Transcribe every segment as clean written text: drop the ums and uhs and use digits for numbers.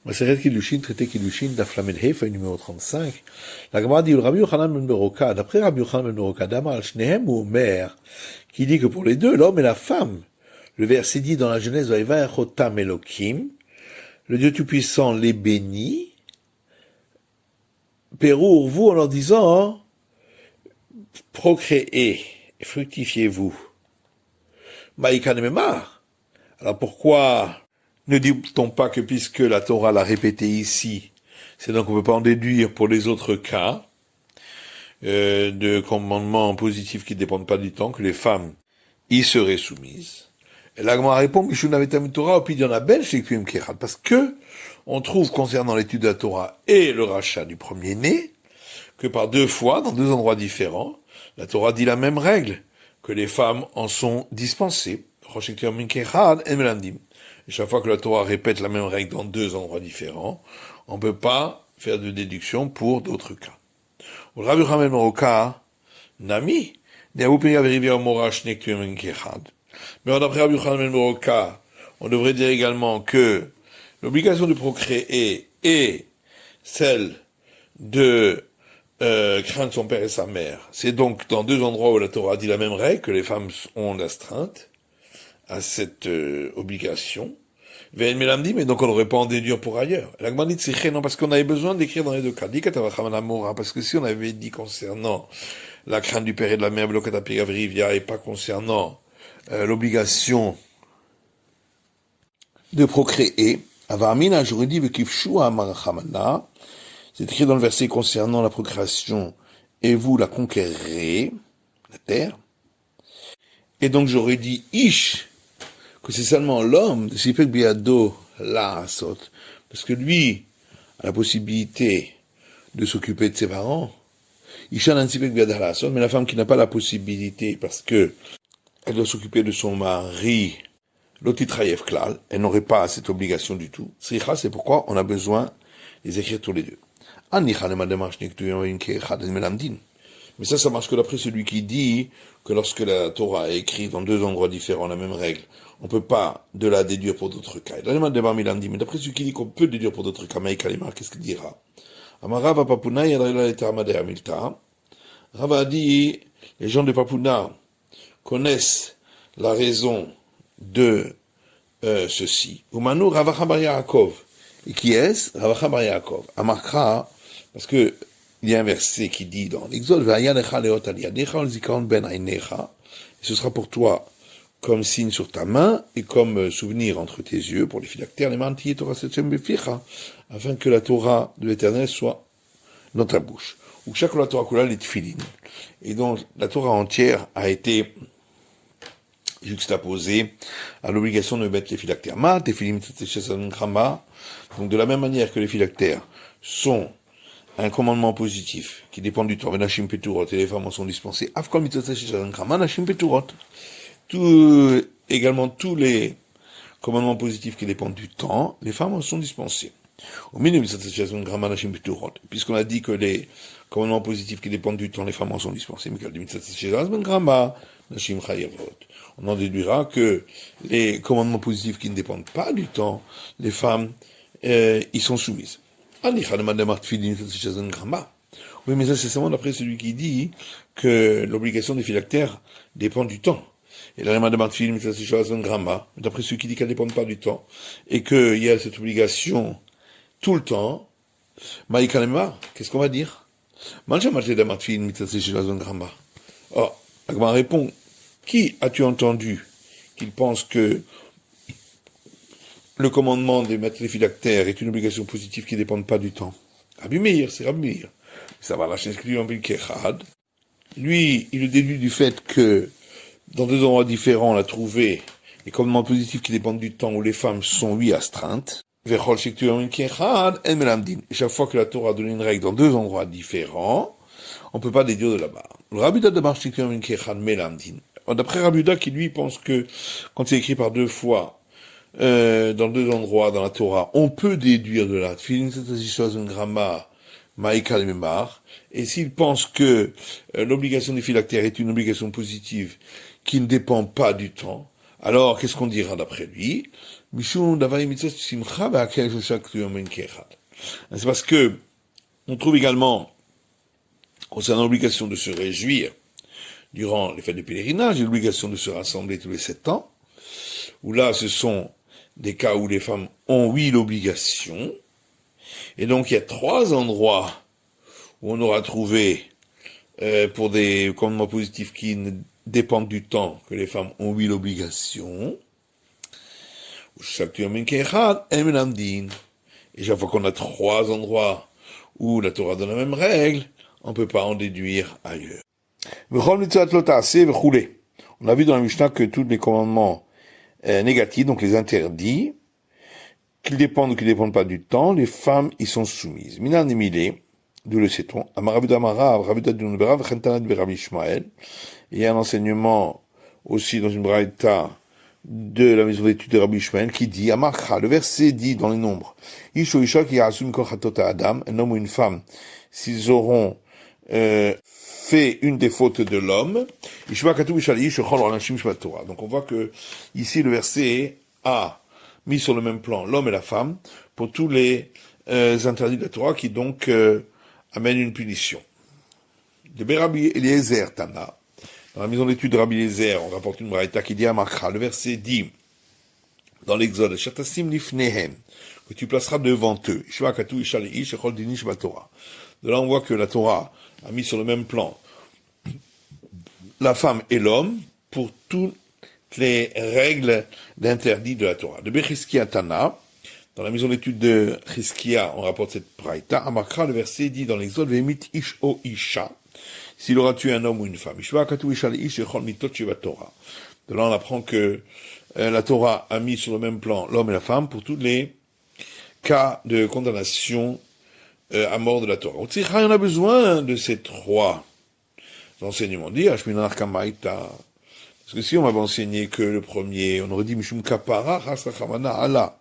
Maseret Kiddushin, traité Kiddushin, Daf Lamed He, feuille numéro 35. La Gemara dit, Rabbi Yochanan ben Beroka, d'après Rabbi Yochanan ben Beroka, Damal Shnehem ou Omer, qui dit que pour les deux, l'homme et la femme, le verset dit dans la Genèse, Vaïvaech otam Elokim, le Dieu Tout-Puissant les bénit, Pérour, vous, en leur disant, procréez, fructifiez-vous. Maïkan Memar. Alors pourquoi ne dit-on pas que puisque la Torah l'a répété ici, c'est donc qu'on ne peut pas en déduire pour les autres cas de commandements positifs qui ne dépendent pas du temps, que les femmes y seraient soumises. Et là, on répond, Torah, parce que on trouve concernant l'étude de la Torah et le rachat du premier-né, que par deux fois, dans deux endroits différents, la Torah dit la même règle, que les femmes en sont dispensées. Et chaque fois que la Torah répète la même règle dans deux endroits différents, on ne peut pas faire de déduction pour d'autres cas. Rabbi Yochanan ben Beroka, Nami, mais d'après Rabbi Yochanan ben Beroka, on devrait dire également que l'obligation de procréer est celle de craindre son père et sa mère. C'est donc dans deux endroits où la Torah dit la même règle, que les femmes ont l'astreinte à cette obligation. Mais donc on n'aurait pas en déduire pour ailleurs. La Gemara dit c'est non, parce qu'on avait besoin d'écrire dans les deux cas. Parce que si on avait dit concernant la crainte du père et de la mère, et pas concernant l'obligation de procréer, j'aurais dit c'est écrit dans le verset concernant la procréation, et vous la conquérez, la terre. Et donc j'aurais dit ish, que c'est seulement l'homme de Sipek Biado la Asot, parce que lui a la possibilité de s'occuper de ses parents. Isha nan Sipek Biado la Asot, mais la femme qui n'a pas la possibilité, parce que elle doit s'occuper de son mari, l'otitrayev klal, elle n'aurait pas cette obligation du tout. Sricha, c'est pourquoi on a besoin de les écrire tous les deux. Mais ça marche que d'après celui qui dit que lorsque la Torah est écrite dans deux endroits différents, la même règle, on ne peut pas de la déduire pour d'autres cas. Mais d'après celui qui dit qu'on peut déduire pour d'autres cas, qu'est-ce qu'il dira? Rava a dit, les gens de Papuna connaissent la raison de ceci. Umanu Ravacha bar Yaakov. Et qui est-ce? Ravacha bar Yaakov. Amarkra, parce que il y a un verset qui dit dans l'Exode, et ce sera pour toi comme signe sur ta main et comme souvenir entre tes yeux pour les phylactères, afin que la Torah de l'Éternel soit dans ta bouche. Ou chaque la Torah kula les tfilin. Et donc la Torah entière a été juxtaposée à l'obligation de mettre les phylactères. Donc de la même manière que les phylactères sont un commandement positif qui dépend du temps, et les femmes en sont dispensées. Également tous les commandements positifs qui dépendent du temps, les femmes en sont dispensées. Puisqu'on a dit que les commandements positifs qui dépendent du temps, les femmes en sont dispensées. On en déduira que les commandements positifs qui ne dépendent pas du temps, les femmes y sont soumises. Oui, mais ça c'est seulement d'après celui qui dit que l'obligation des phylactères dépend du temps. Et la d'après celui qui dit qu'elle ne dépend pas du temps, et qu'il y a cette obligation tout le temps, qu'est-ce qu'on va dire? Oh, Agma répond, qui as-tu entendu qu'il pense que le commandement de mettre les phylactères est une obligation positive qui ne dépend pas du temps? Rabbi Meir, c'est Rabbi Meir. Ça va lâcher en Bilkechad. Lui, il le déduit du fait que dans deux endroits différents, on a trouvé les commandements positifs qui dépendent du temps où les femmes sont, oui, astreintes. Et chaque fois que la Torah a donné une règle dans deux endroits différents, on ne peut pas déduire de là-bas. D'après Rabbi Yehuda qui lui pense que quand c'est écrit par deux fois, dans deux endroits dans la Torah, on peut déduire de là. Et s'il pense que l'obligation des phylactères est une obligation positive qui ne dépend pas du temps, alors qu'est-ce qu'on dira d'après lui? Mishum Davai Mitzvot Simcha Ba'akel Shoshak Tuyomen Kechad. C'est parce que on trouve également, concernant l'obligation de se réjouir durant les fêtes de pèlerinage et l'obligation de se rassembler tous les 7 ans, où là ce sont des cas où les femmes ont l'obligation, et donc il y a 3 endroits où on aura trouvé pour des commandements positifs qui ne dépendent du temps que les femmes ont l'obligation. Et chaque fois qu'on a 3 endroits où la Torah donne la même règle, on ne peut pas en déduire ailleurs. On a vu dans la Mishnah que tous les commandements négatifs, donc les interdits, qu'ils dépendent ou qu'ils ne dépendent pas du temps, les femmes y sont soumises. Minan Emile, d'où le sait-on, il y a un enseignement aussi dans une braïta de la maison d'études de Rabbi Ishmael qui dit, Amarcha, le verset dit dans les nombres, Isho Isha ki ya'asum kochatota Adam, un homme ou une femme, s'ils auront fait une des fautes de l'homme, donc on voit que ici le verset a mis sur le même plan l'homme et la femme pour tous les interdits de la Torah qui donc amènent une punition. De Rabbi Eliezer Tana, dans la maison d'études de Rabbi Eliezer, on rapporte une braïta qui dit Amakra, le verset dit dans l'Exode, Shatasim lifnehem, que tu placeras devant eux. De là on voit que la Torah a mis sur le même plan la femme et l'homme pour toutes les règles d'interdit de la Torah. De Bechizkia Tana, dans la maison d'études de Chizkia, on rapporte cette braïta. Amakra, le verset dit dans l'Exode, Vemit ish o isha, s'il aura tué un homme ou une femme. De là on apprend que la Torah a mis sur le même plan l'homme et la femme pour tous les cas de condamnation à mort de la Torah. On a besoin de ces 3 enseignements. Parce que si on m'avait enseigné que le premier, on aurait dit Mishum Kapara, Hasrachamana Allah.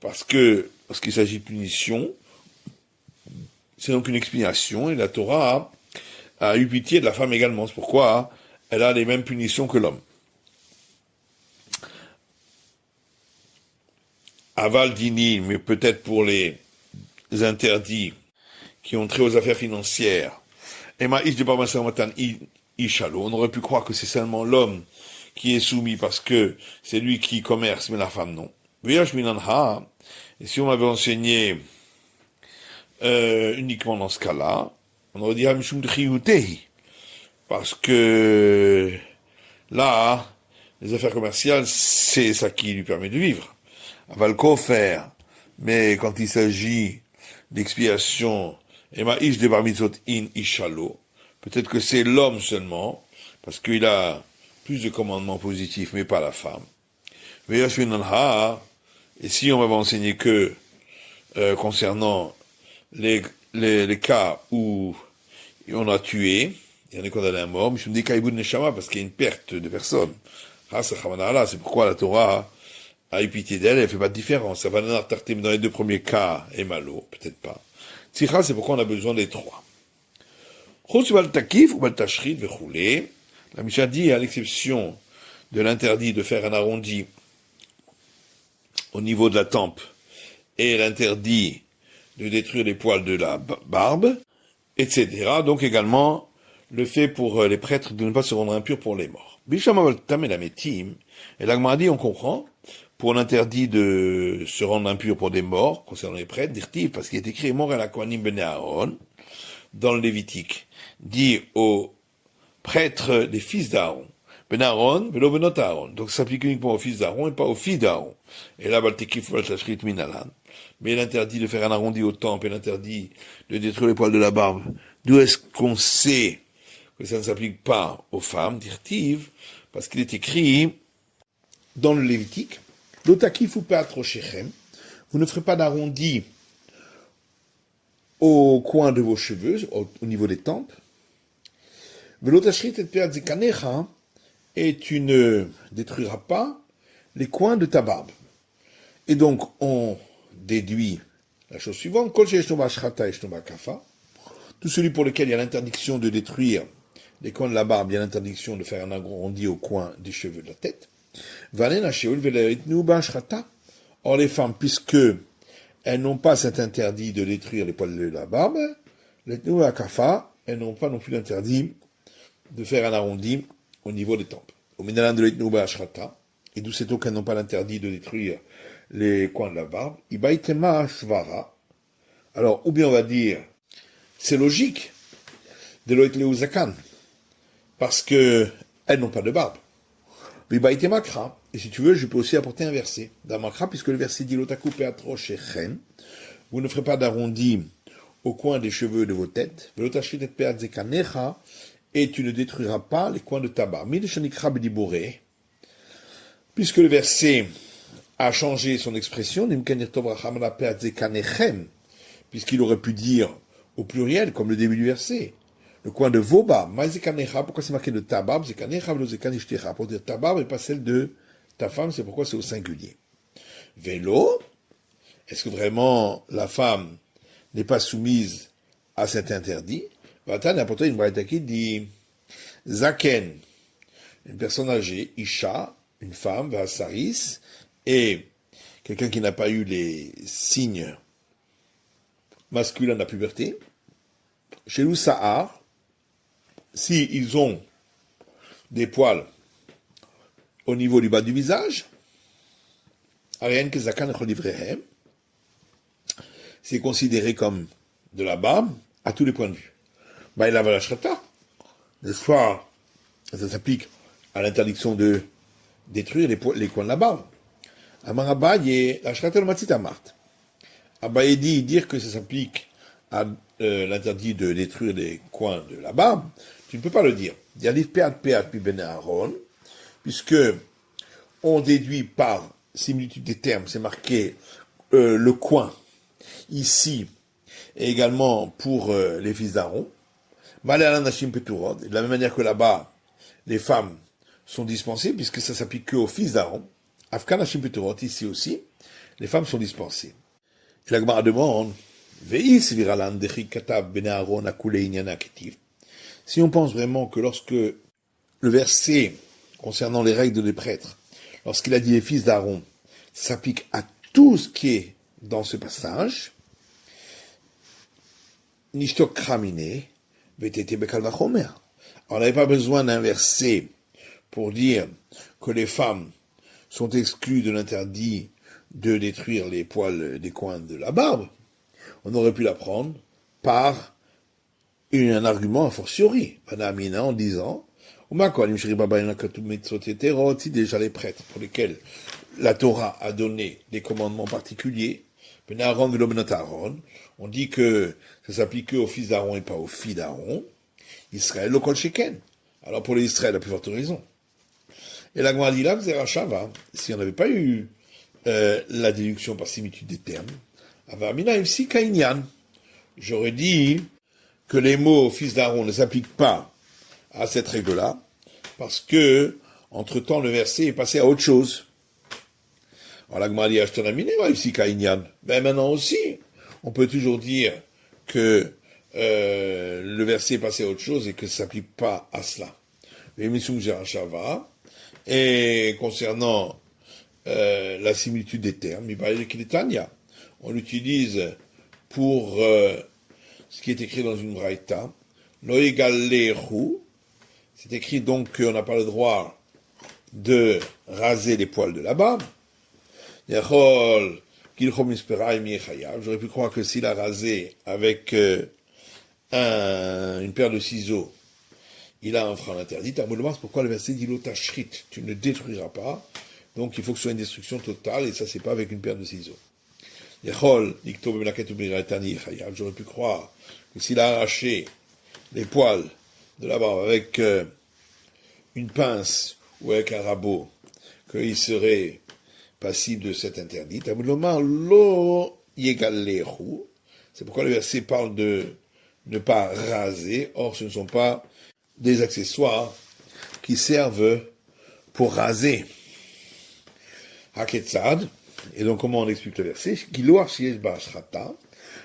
Parce qu'il s'agit de punition, c'est donc une expiation, et la Torah a eu pitié de la femme également. C'est pourquoi elle a les mêmes punitions que l'homme. Aval dini, mais peut-être pour les interdits qui ont trait aux affaires financières. On aurait pu croire que c'est seulement l'homme qui est soumis parce que c'est lui qui commerce, mais la femme non. Et si on m'avait enseigné uniquement dans ce cas-là, on aurait dit parce que là, les affaires commerciales, c'est ça qui lui permet de vivre. Aval kofer, mais quand il s'agit d'expiation, peut-être que c'est l'homme seulement, parce qu'il a plus de commandements positifs, mais pas la femme. Et si on m'avait enseigné que concernant les cas où on a tué, et on est condamné à mort, je me dis parce qu'il y a une perte de personnes. C'est pourquoi la Torah a eu pitié d'elle, elle ne fait pas de différence. Ça va dans les 2 premiers cas, et malo, peut-être pas. Tzikha, c'est pourquoi on a besoin des 3. La Mishnah dit, à l'exception de l'interdit de faire un arrondi au niveau de la tempe et l'interdit de détruire les poils de la barbe, etc. Donc également le fait pour les prêtres de ne pas se rendre impurs pour les morts. Et l'Agma dit, on comprend, pour l'interdit de se rendre impur pour des morts, concernant les prêtres, dirtiv, parce qu'il est écrit, mort à la Kohanim ben Aaron, dans le Lévitique, dit aux prêtres des fils d'Aaron, ben Aaron, velo benot Aaron. Donc ça s'applique uniquement aux fils d'Aaron et pas aux filles d'Aaron. Et là, baltekif valtashrit minalan. Mais l'interdit de faire un arrondi au temple et l'interdit de détruire les poils de la barbe, d'où est-ce qu'on sait que ça ne s'applique pas aux femmes, dirtiv, parce qu'il est écrit dans le Lévitique, l'otakif ou pas shechem, vous ne ferez pas d'arrondi au coin de vos cheveux, au niveau des tempes. Velotashrit et peat zikanecha, et tu ne détruiras pas les coins de ta barbe. Et donc, on déduit la chose suivante, kol she'yeshno ba'ashrata yeshno ba'kafa, tout celui pour lequel il y a l'interdiction de détruire les coins de la barbe, il y a l'interdiction de faire un arrondi au coin des cheveux de la tête. Valen ha'sheol veleitnu ba'ashrata, Or, les femmes, puisque elles n'ont pas cet interdit de détruire les poils de la barbe, les Tnouba Kafa, elles n'ont pas non plus l'interdit de faire un arrondi au niveau des tempes. Au Minalan de l'Etnouba Ashrata, et d'où c'est qu'elles n'ont pas l'interdit de détruire les coins de la barbe, Ibaitema Svara. Alors, ou bien on va dire, c'est logique de l'Oitleu Zakan, parce que elles n'ont pas de barbe. Ibaitema Kra. Et si tu veux, je peux aussi apporter un verset d'Amakra, puisque le verset dit Lotaku Peatro Shechen, vous ne ferez pas d'arrondi au coin des cheveux de vos têtes, Velotashit et Peat Zekanecha, et tu ne détruiras pas les coins de ta barbe. Puisque le verset a changé son expression, puisqu'il aurait pu dire au pluriel, comme le début du verset, le coin de vos barbes. Pourquoi c'est marqué de ta barbe? Pour dire ta barbe et pas celle de ta femme, c'est pourquoi c'est au singulier. Vélo, est-ce que vraiment la femme n'est pas soumise à cet interdit? Vatan a apporté une braïta qui dit Zaken, une personne âgée, Isha, une femme, Vasaris, et quelqu'un qui n'a pas eu les signes masculins de la puberté. Chez nous, Sahar, si ils ont des poils au niveau du bas du visage, Ariane que Zakan Cholivrehem, c'est considéré comme de la barbe à tous les points de vue. Il a la shrata, n'est-ce pas? Ça s'applique à l'interdiction de détruire les coins de la barbe. Amarabaye, la shrata le matit amart. Abaye dit dire que ça s'applique à l'interdit de détruire les coins de la barbe. Tu ne peux pas le dire. Yalif peat pi ben Aaron, puisque on déduit par similitude des termes, c'est marqué le coin ici, et également pour les fils d'Aaron. De la même manière que là-bas, les femmes sont dispensées, puisque ça s'applique qu'aux fils d'Aaron. Afkanashim Peturot, ici aussi, les femmes sont dispensées. Et la Gemara demande, si on pense vraiment que lorsque le verset concernant les règles des prêtres, lorsqu'il a dit les fils d'Aaron, ça s'applique à tout ce qui est dans ce passage, Nishtok Kramine, on n'avait pas besoin d'un verset pour dire que les femmes sont exclues de l'interdit de détruire les poils des coins de la barbe. On aurait pu l'apprendre par un argument a fortiori, en disant, si déjà les prêtres pour lesquels la Torah a donné des commandements particuliers, on dit que ça s'applique aux fils d'Aaron et pas aux filles d'Aaron. Israël, le kol sheken. Alors pour les Israël, la plus forte raison. Et la Gemara dit là, Shava, si on n'avait pas eu la déduction par similitude des termes, j'aurais dit que les mots fils d'Aaron ne s'appliquent pas à cette règle-là, parce que, entre-temps, le verset est passé à autre chose. Alors la Gemara dit, ben maintenant aussi, on peut toujours dire que le verset est passé à autre chose et que ça ne s'applique pas à cela. Et concernant la similitude des termes, on l'utilise pour ce qui est écrit dans une braïta, c'est écrit donc qu'on n'a pas le droit de raser les poils de la barbe. J'aurais pu croire que s'il a rasé avec une paire de ciseaux, il a un frein interdit. Pourquoi le verset dit l'otashrit, tu ne détruiras pas. Donc il faut que ce soit une destruction totale, et ça c'est pas avec une paire de ciseaux. J'aurais pu croire que s'il a arraché les poils de la barbe avec une pince ou avec un rabot, qu'il serait passible de cet interdit. C'est pourquoi le verset parle de ne pas raser. Or, ce ne sont pas des accessoires qui servent pour raser. Haketzad. Et donc, comment on explique le verset? Il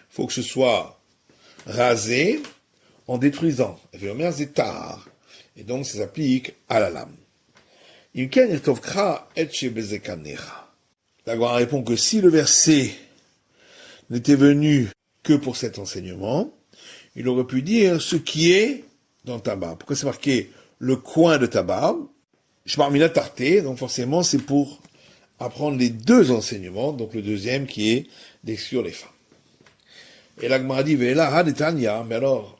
faut que ce soit rasé en détruisant. Et donc, ça s'applique à la lame. La Gemara répond que si le verset n'était venu que pour cet enseignement, il aurait pu dire ce qui est dans ta barbe. Pourquoi c'est marqué le coin de ta barbe? Shmarmina tarté, donc forcément c'est pour apprendre les deux enseignements, donc le deuxième qui est d'exclure les femmes. Et la Gemara dit, Ve'ela hadetanya, mais alors,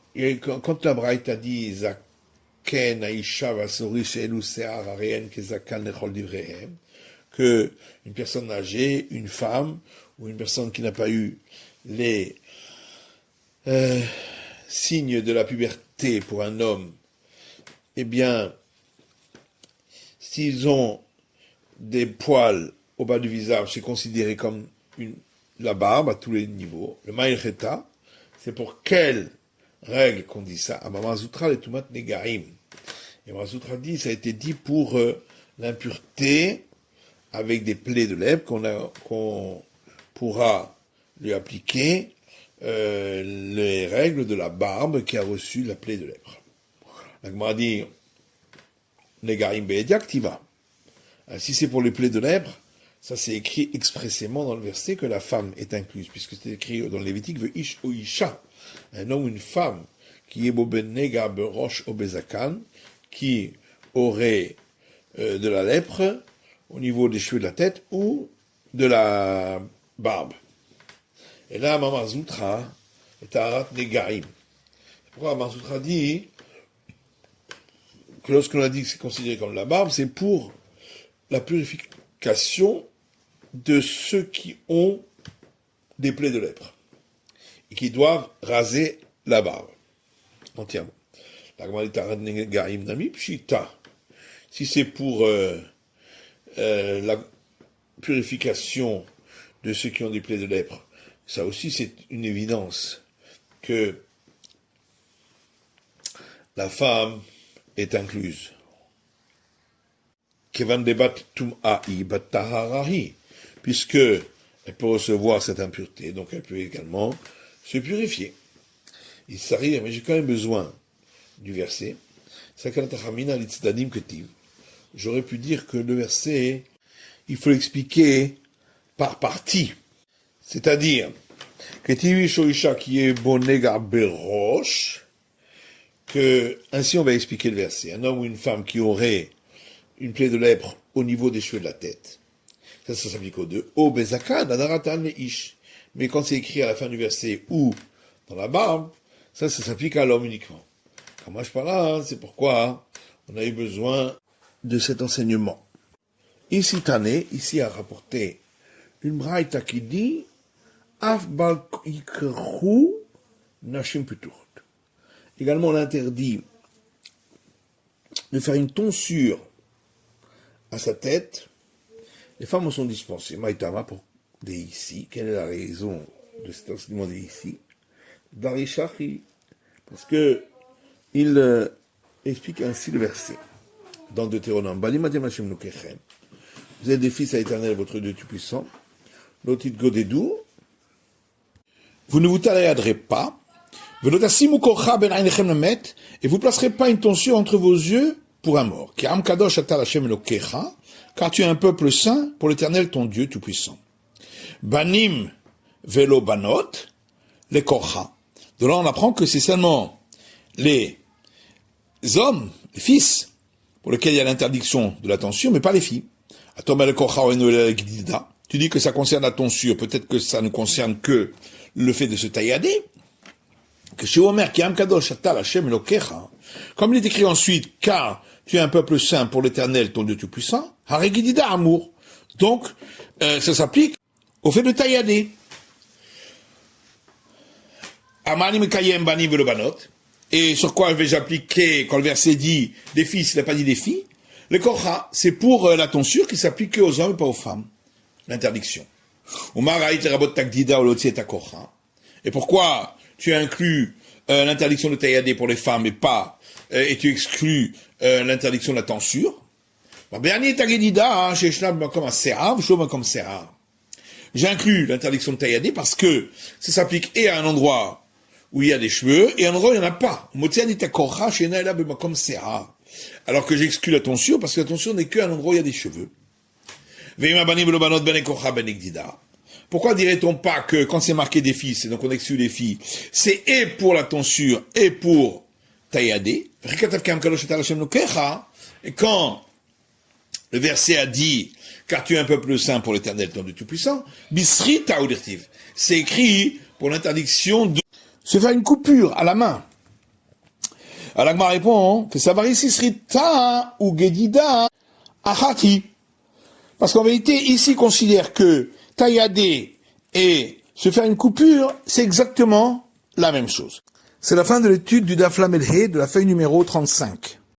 quand la Braïta dit, Zaken aisha vasori she'elu se'ar areen kezakan lechol divrehem, que une personne âgée, une femme, ou une personne qui n'a pas eu les signes de la puberté pour un homme, eh bien, s'ils ont des poils au bas du visage, c'est considéré comme la barbe à tous les niveaux. Le Ma'ilcheta, c'est pour quelle règle qu'on dit ça? Ah, Mamazoutra, les Tumat Negaim. Et Mamazoutra dit, ça a été dit pour l'impureté avec des plaies de lèpre qu'on pourra lui appliquer les règles de la barbe qui a reçu la plaie de lèpre. La Gemara dit, Negaim Be'ediak Tiva. Si c'est pour les plaies de lèpre, ça c'est écrit expressément dans le verset que la femme est incluse, puisque c'est écrit dans le Lévitique, Ve'ish o Isha, un homme ou une femme, qui est boben nega berosh obezakan, qui aurait de la lèpre au niveau des cheveux de la tête ou de la barbe. Et là, Mamazoutra est arat negaim. Pourquoi Mamazoutra dit que lorsqu'on a dit que c'est considéré comme la barbe, c'est pour la purification de ceux qui ont des plaies de lèpre et qui doivent raser la barbe entièrement. La Gemara dit arat negaim nami pshita. Si c'est pour la purification de ceux qui ont des plaies de lèpre, ça aussi c'est une évidence que la femme est incluse. Kevan debat tum'a'i bataharahi, puisque elle peut recevoir cette impureté, donc elle peut également se purifier. Il s'arrive, mais j'ai quand même besoin du verset. J'aurais pu dire que le verset, il faut l'expliquer par partie. C'est-à-dire, que qui est bonega berosh, que ainsi on va expliquer le verset. Un homme ou une femme qui aurait une plaie de lèpre au niveau des cheveux de la tête. Ça s'applique aux deux. O bezakan, adaratan ish. Mais quand c'est écrit à la fin du verset ou dans la barbe, ça s'applique à l'homme uniquement. Quand moi je parle là, c'est pourquoi on a eu besoin de cet enseignement. Ici, Tané, ici a rapporté une braïta qui dit Af bal ikru nashim putur. Également, on interdit de faire une tonsure à sa tête. Les femmes en sont dispensées. Maïtama pour des ici. Quelle est la raison de cet enseignement des ici? Darishachi. Parce que il explique ainsi le verset dans Deutéronome. Vous êtes des fils à l'Éternel, votre Dieu tout-puissant. L'otit godedou. Vous ne vous taillerez pas. Et vous ne placerez pas une tonsure entre vos yeux pour un mort. Car tu es un peuple saint pour l'Éternel, ton Dieu tout-puissant. Banim velo banot, les korcha. De là, on apprend que c'est seulement les hommes, les fils, pour lesquels il y a l'interdiction de la tonsure, mais pas les filles. Tu dis que ça concerne la tonsure, peut-être que ça ne concerne que le fait de se taillader. Que chez Omer, qui Kadosh Atal Hashem Elokecha, comme il est écrit ensuite, car tu es un peuple saint pour l'Éternel, ton Dieu tout-puissant, Haregidida amour. Donc, ça s'applique au fait de taillader. Amani Mekayem Bani Velobanot. Et sur quoi vais-je appliquer quand le verset dit des fils, il n'a pas dit des filles? Le Korha, c'est pour la tonsure qui s'applique que aux hommes et pas aux femmes. L'interdiction. Et pourquoi tu inclus l'interdiction de taillader pour les femmes et tu exclus l'interdiction de la tonsure? J'inclus l'interdiction de taillader parce que ça s'applique et à un endroit où il y a des cheveux et à un endroit où il n'y en a pas. Alors que j'exclus la tonsure parce que la tonsure n'est qu'à un endroit où il y a des cheveux. Veima banim lo banot ben ekocha ben ekdida. Pourquoi dirait-on pas que quand c'est marqué des filles, c'est donc on exclut les filles, c'est et pour la tonsure et pour taïadé. Et quand le verset a dit, car tu es un peuple saint pour l'Éternel, ton Dieu tout-puissant, bisri taoudirtiv. C'est écrit pour l'interdiction de se faire une coupure à la main. Alagma répond que ça varie si srita ou gedida ahati. Parce qu'en vérité, ici, considère que taïader et se faire une coupure, c'est exactement la même chose. C'est la fin de l'étude du Daf Lamed He de la feuille numéro 35.